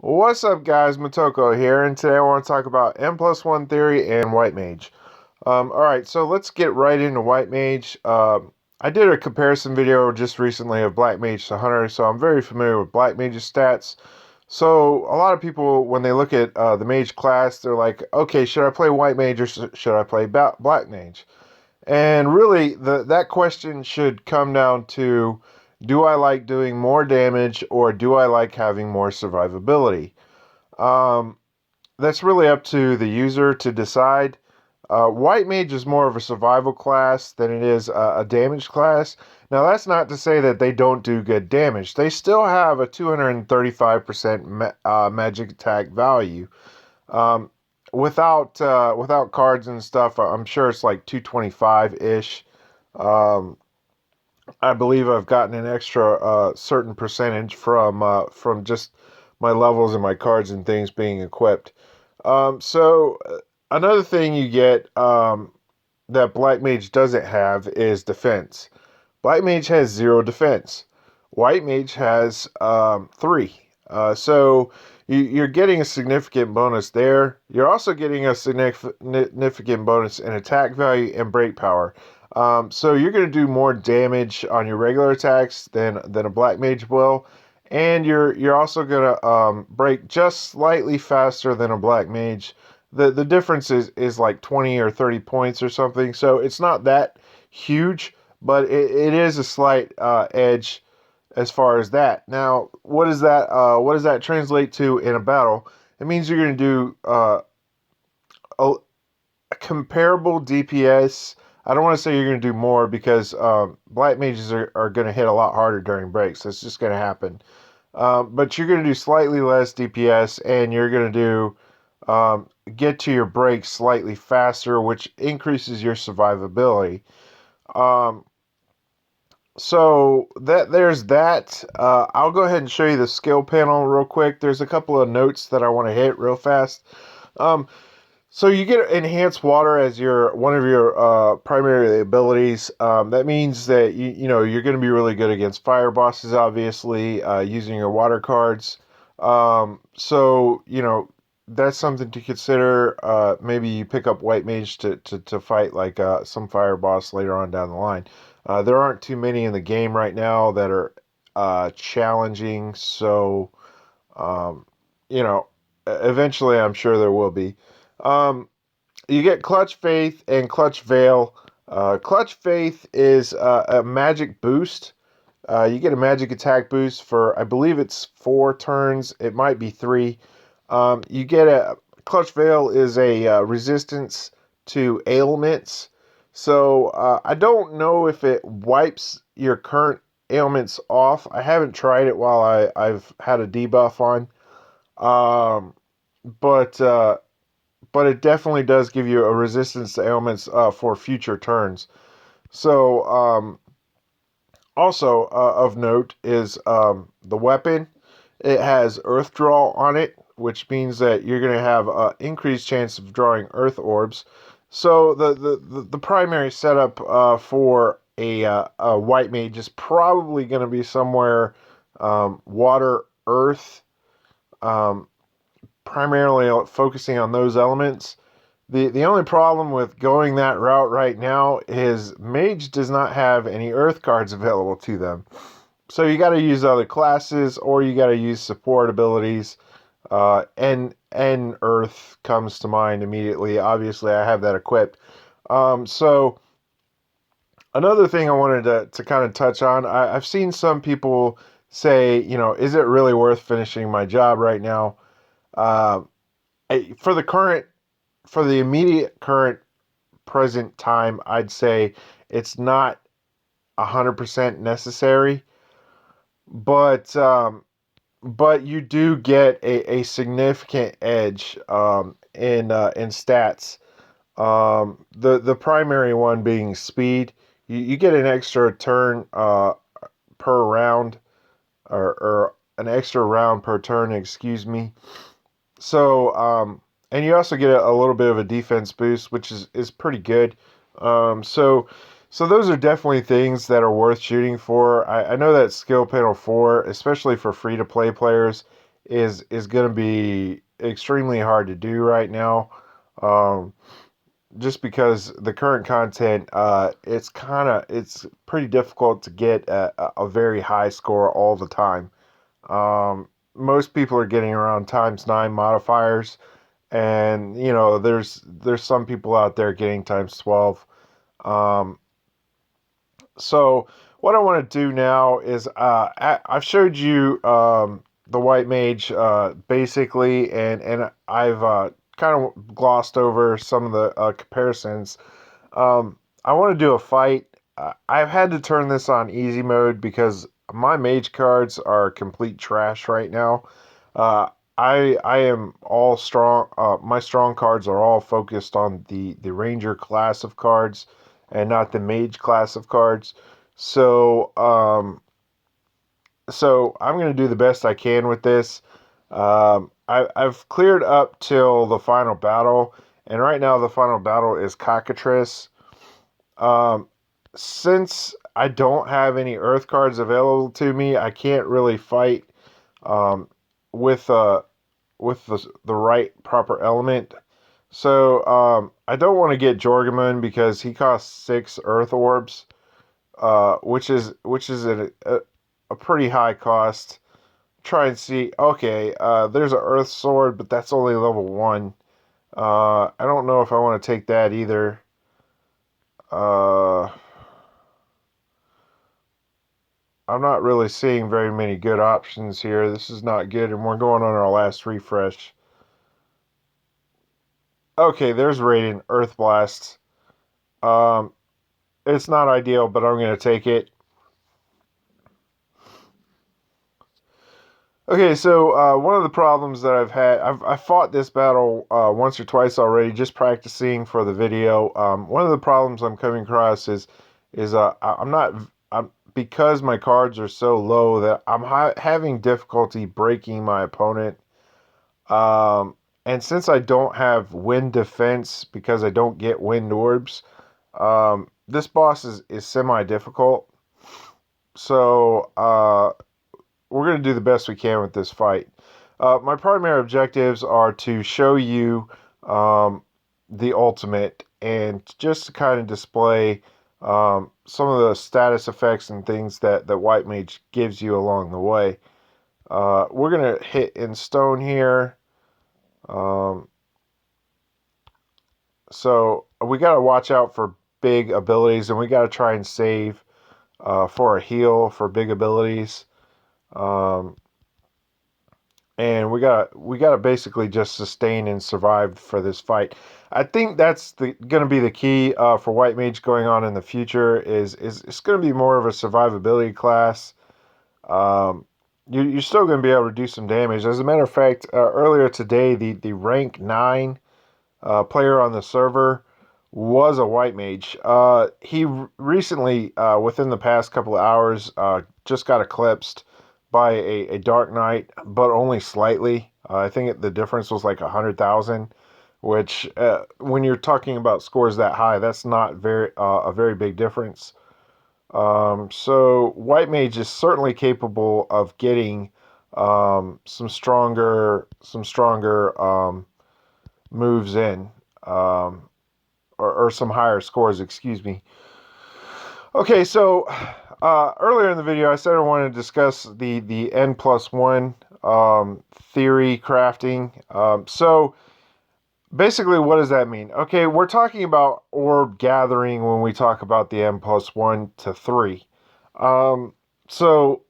What's up, guys? Motoko here, and today I want to talk about M+1 theory and White Mage. Alright, so let's get right into White Mage. I did a comparison video just recently of Black Mage to Hunter, so I'm very familiar with Black Mage's stats. So, a lot of people, when they look at the Mage class, they're like, okay, should I play White Mage or should I play Black Mage? And really, that question should come down to, do I like doing more damage or do I like having more survivability? Um, that's really up to the user to decide. White Mage is more of a survival class than it is a damage class. Now, that's not to say that they don't do good damage. They still have a 235% magic attack value. Um, without cards and stuff, I'm sure it's like 225-ish. Um, I believe I've gotten an extra certain percentage from just my levels and my cards and things being equipped. Another thing you get that Black Mage doesn't have is defense. Black Mage has 0 defense. White Mage has 3. So you're getting a significant bonus there. You're also getting a significant bonus in attack value and break power. So you're going to do more damage on your regular attacks than a Black Mage will, and you're also going to break just slightly faster than a Black Mage. The difference is like 20 or 30 points or something, so it's not that huge, but it is a slight edge as far as that. Now, what does that translate to in a battle? It means you're going to do a, a comparable DPS. I don't want to say you're going to do more because Black Mages are going to hit a lot harder during breaks. That's just going to happen. But you're going to do slightly less DPS, and you're going to get to your breaks slightly faster, which increases your survivability. Um, there's that. I'll go ahead and show you the skill panel real quick. There's a couple of notes that I want to hit real fast. Um, so you get enhanced water as your one of your primary abilities. That means that you're going to be really good against fire bosses, obviously, using your water cards. That's something to consider. Maybe you pick up White Mage to fight like some fire boss later on down the line. There aren't too many in the game right now that are challenging, so um, you know, eventually I'm sure there will be. Um, you get Clutch Faith and Clutch Veil. Clutch Faith is a magic boost. You get a magic attack boost for, I believe it's 4 turns. It might be 3. You get a Clutch Veil is a resistance to ailments. So I don't know if it wipes your current ailments off. I haven't tried it while I've had a debuff on. Um, but uh, but it definitely does give you a resistance to ailments for future turns. So also of note is the weapon. It has Earth Draw on it, which means that you're going to have an increased chance of drawing Earth Orbs. So the primary setup for a White Mage is probably going to be somewhere Water, Earth, um, primarily focusing on those elements. The only problem with going that route right now is Mage does not have any Earth cards available to them. So you got to use other classes, or you got to use support abilities. And Earth comes to mind immediately. Obviously, I have that equipped. So another thing I wanted to kind of touch on, I've seen some people say, is it really worth finishing my job right now? Uh, for the immediate current present time, I'd say it's not 100% necessary, but you do get a significant edge in stats. The primary one being speed. You get an extra turn per round, or an extra round per turn, excuse me. So, and you also get a little bit of a defense boost, which is pretty good. Um, so, so those are definitely things that are worth shooting for. I know that skill panel 4, especially for free to play players, is going to be extremely hard to do right now. Um, just because the current content, it's pretty difficult to get a very high score all the time. Most people are getting around times 9 modifiers, and there's some people out there getting times 12. Um, so what I want to do now is I've showed you the white mage basically, and I've kind of glossed over some of the comparisons. I want to do a fight. I've had to turn this on easy mode because my mage cards are complete trash right now. Uh, I am all strong. My strong cards are all focused on the ranger class of cards, and not the mage class of cards. So so I'm gonna do the best I can with this. I've cleared up till the final battle, and right now the final battle is Cockatrice. Um, since I don't have any Earth cards available to me, I can't really fight um, with the right proper element. So I don't want to get Jorgamon because he costs 6 Earth orbs, which is a pretty high cost. Try and see. Okay, there's an Earth Sword, but that's only level 1. I don't know if I want to take that either. Uh, I'm not really seeing very many good options here. This is not good, and we're going on our last refresh. Okay, there's Radiant Earth Blast. Um, it's not ideal, but I'm going to take it. Okay, so one of the problems that I've had, I fought this battle once or twice already, just practicing for the video. One of the problems I'm coming across is I'm not because my cards are so low that I'm having difficulty breaking my opponent. And since I don't have wind defense because I don't get wind orbs, this boss is semi difficult. So we're going to do the best we can with this fight. My primary objectives are to show you the ultimate and just to kind of display some of the status effects and things that White Mage gives you along the way. We're going to hit in stone here. So we got to watch out for big abilities, and we got to try and save for a heal for big abilities. Um, and we got to basically just sustain and survive for this fight. I think that's going to be the key for White Mage going on in the future. Is it's going to be more of a survivability class. Um, you're still going to be able to do some damage. As a matter of fact, earlier today, the rank 9 player on the server was a White Mage. He recently, within the past couple of hours, just got eclipsed by a Dark Knight, but only slightly. I think the difference was like 100,000, which when you're talking about scores that high, that's not a very big difference. So White Mage is certainly capable of getting some stronger moves in, um, or some higher scores, excuse me. Okay, so earlier in the video, I said I wanted to discuss the N+1 theory crafting. So basically, what does that mean? Okay, we're talking about orb gathering when we talk about the N+1 to 3. So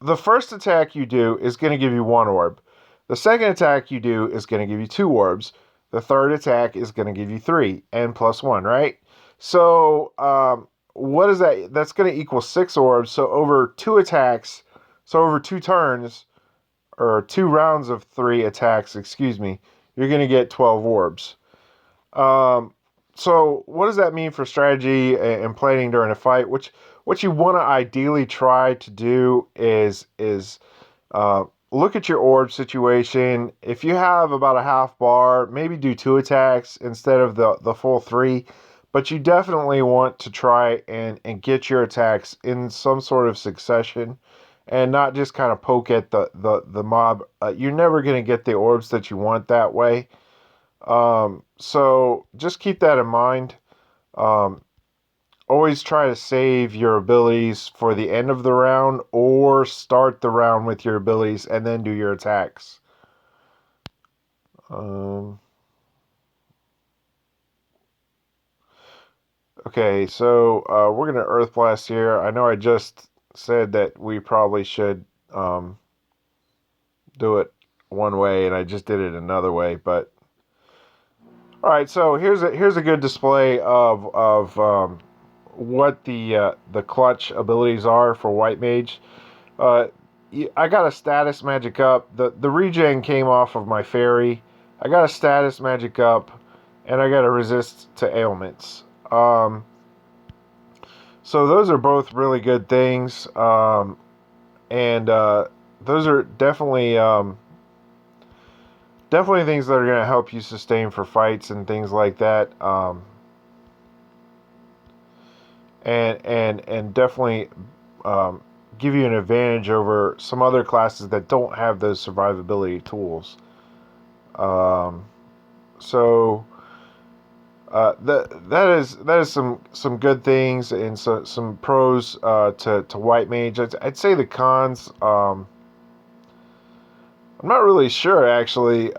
the first attack you do is going to give you 1 orb. The second attack you do is going to give you 2 orbs. The third attack is going to give you 3, N+1, right? So what is that? That's going to equal 6 orbs. So over 2 attacks, so over 2 turns, or 2 rounds of 3 attacks, excuse me, you're going to get 12 orbs. So what does that mean for strategy and planning during a fight? What you want to ideally try to do is look at your orb situation. If you have about a half bar, maybe do 2 attacks instead of the full 3. But you definitely want to try and get your attacks in some sort of succession. and not just kind of poke at the mob. You're never going to get the orbs that you want that way. So just keep that in mind. Um, Always try to save your abilities for the end of the round, or start the round with your abilities and then do your attacks. Um, okay, so we're going to Earth Blast here. I know I just said that we probably should do it one way, and I just did it another way. But all right, so here's a good display of what the clutch abilities are for White Mage. Uh, I got a status magic up. The regen came off of my fairy. I got a status magic up, and I got a resist to ailments. So those are both really good things, and those are definitely things that are going to help you sustain for fights and things like that. And definitely um, give you an advantage over some other classes that don't have those survivability tools. Um, so that is some good things and some pros to White Mage. I'd say the cons. I'm not really sure actually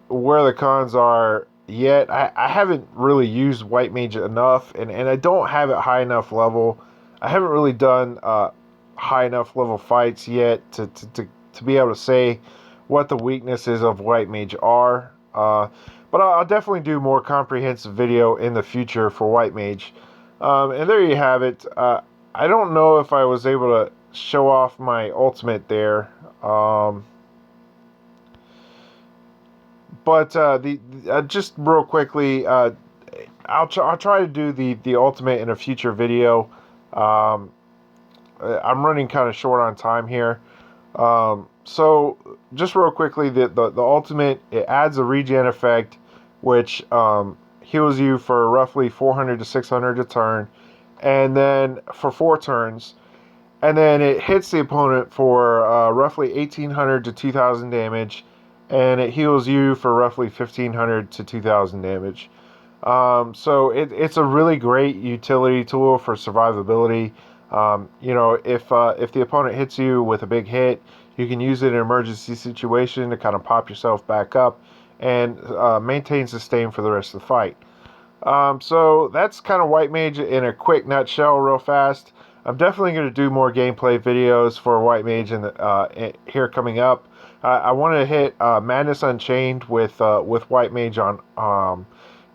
where the cons are yet. I haven't really used White Mage enough, and I don't have it high enough level. I haven't really done high enough level fights yet to be able to say what the weaknesses of White Mage are. But I'll definitely do more comprehensive video in the future for White Mage. And there you have it. I don't know if I was able to show off my ultimate there. But the just real quickly, I'll try to do the ultimate in a future video. Um, I'm running kind of short on time here. So just real quickly, the ultimate, it adds a regen effect, which heals you for roughly 400 to 600 a turn, and then for 4 turns, and then it hits the opponent for roughly 1800 to 2000 damage, and it heals you for roughly 1500 to 2000 damage. It's a really great utility tool for survivability. If the opponent hits you with a big hit, you can use it in an emergency situation to kind of pop yourself back up and maintain sustain for the rest of the fight. So that's kind of White Mage in a quick nutshell, real fast. I'm definitely going to do more gameplay videos for White Mage here coming up. I want to hit Madness Unchained with White Mage on,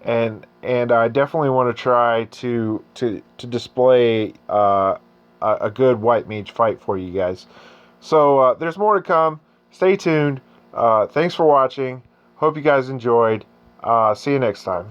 and I definitely want to try to display a good White Mage fight for you guys. So there's more to come. Stay tuned. Thanks for watching. Hope you guys enjoyed. See you next time.